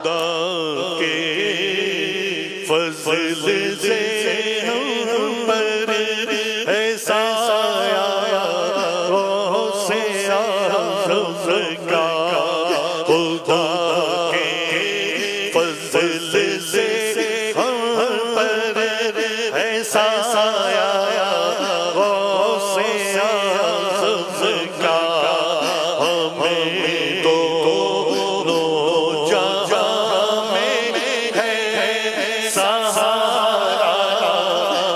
خدا کے فضل سے ہم پر ایسا آیا غوث اعظم کا خدا کے فضل سے ہم پر ایسا آیا غوث اعظم کا ہمیں دونوں جہاں میں ہے سہارا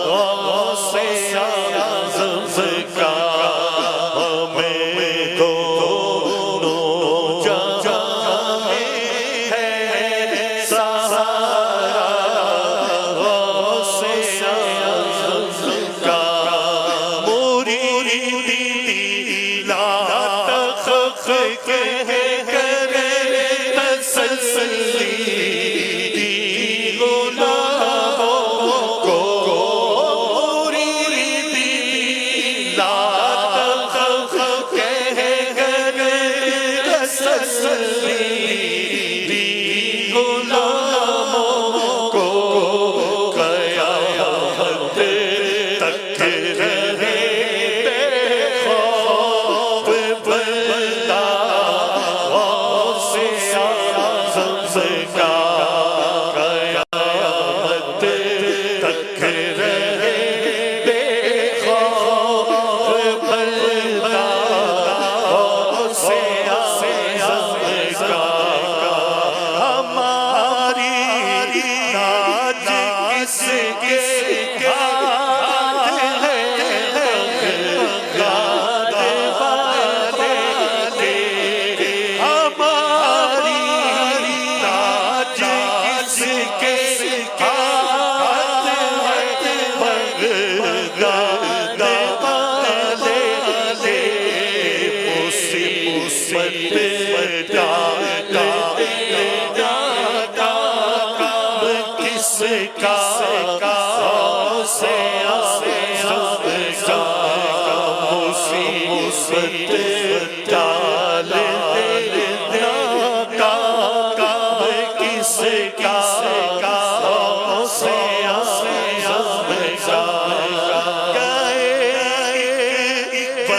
غوث اعظم کا ہمیں دونوں جہاں میں ہے سہارا غوث اعظم کا مریدی لا تخف کہہ کر تسلی دی غلاموں کو مریدی لا تخف کہہ کر تسلی دی غلاموں کو قیامت تک رہے خوف بندہ غوث اعظم کا قیامت تک رہے خوف بندہ غوث اعظم کا ہماری ناج کس کے ہاتھ ہے یاد والے ہماری ناج کس کے ہاتھ ہے یاد والے مصیبت ڈالا کس کا غوث اعظم کا مصیبت ڈال کس کا غوث اعظم کا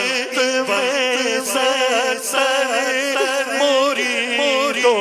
وقت میں سر مریدوں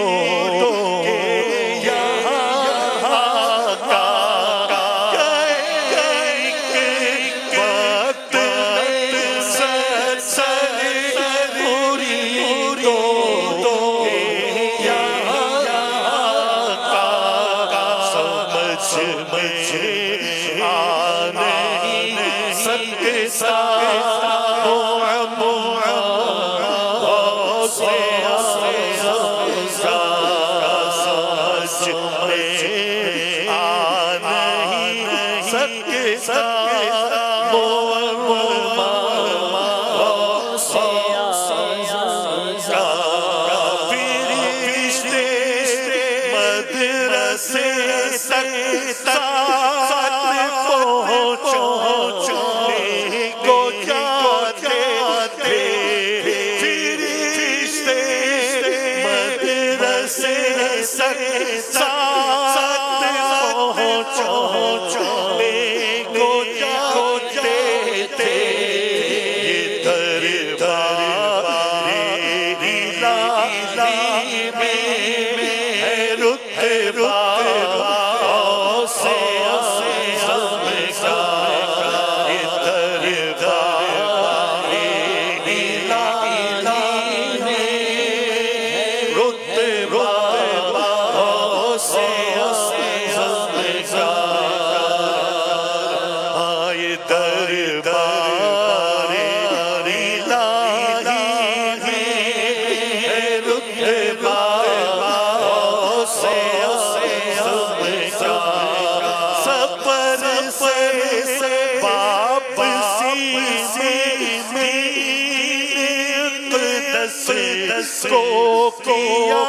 کو کیا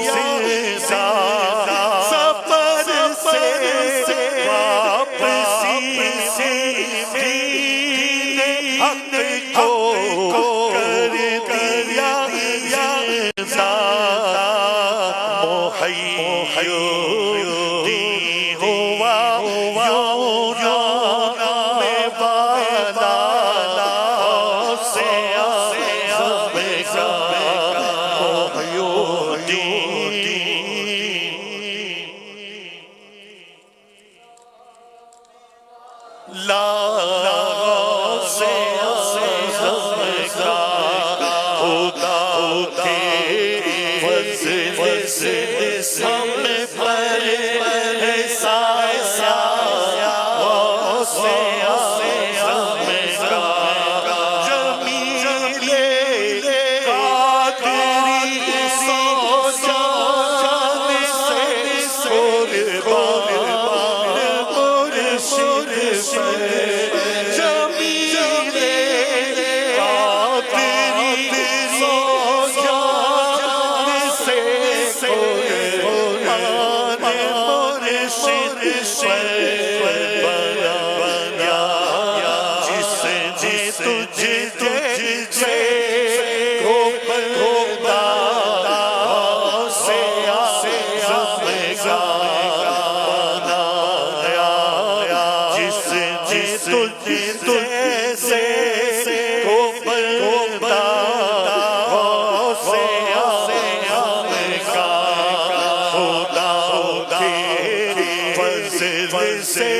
زندہ الدین ہوا یونان والا سے اعظم کا محی الدین لا سے اعظم کا خدا کے فضل سے ہم پر سایہ سے اعظم کا جمیل قادری سو جان سے قربان مرشد پر جمیل قادری سو جان سے قربان مرشد پر بنایا جس نے تجھ جیسے کو خدا سے اعظم کا بنایا جس نے تجھ جیسے کو خدا سے اعظم کا خدا کے فضل سے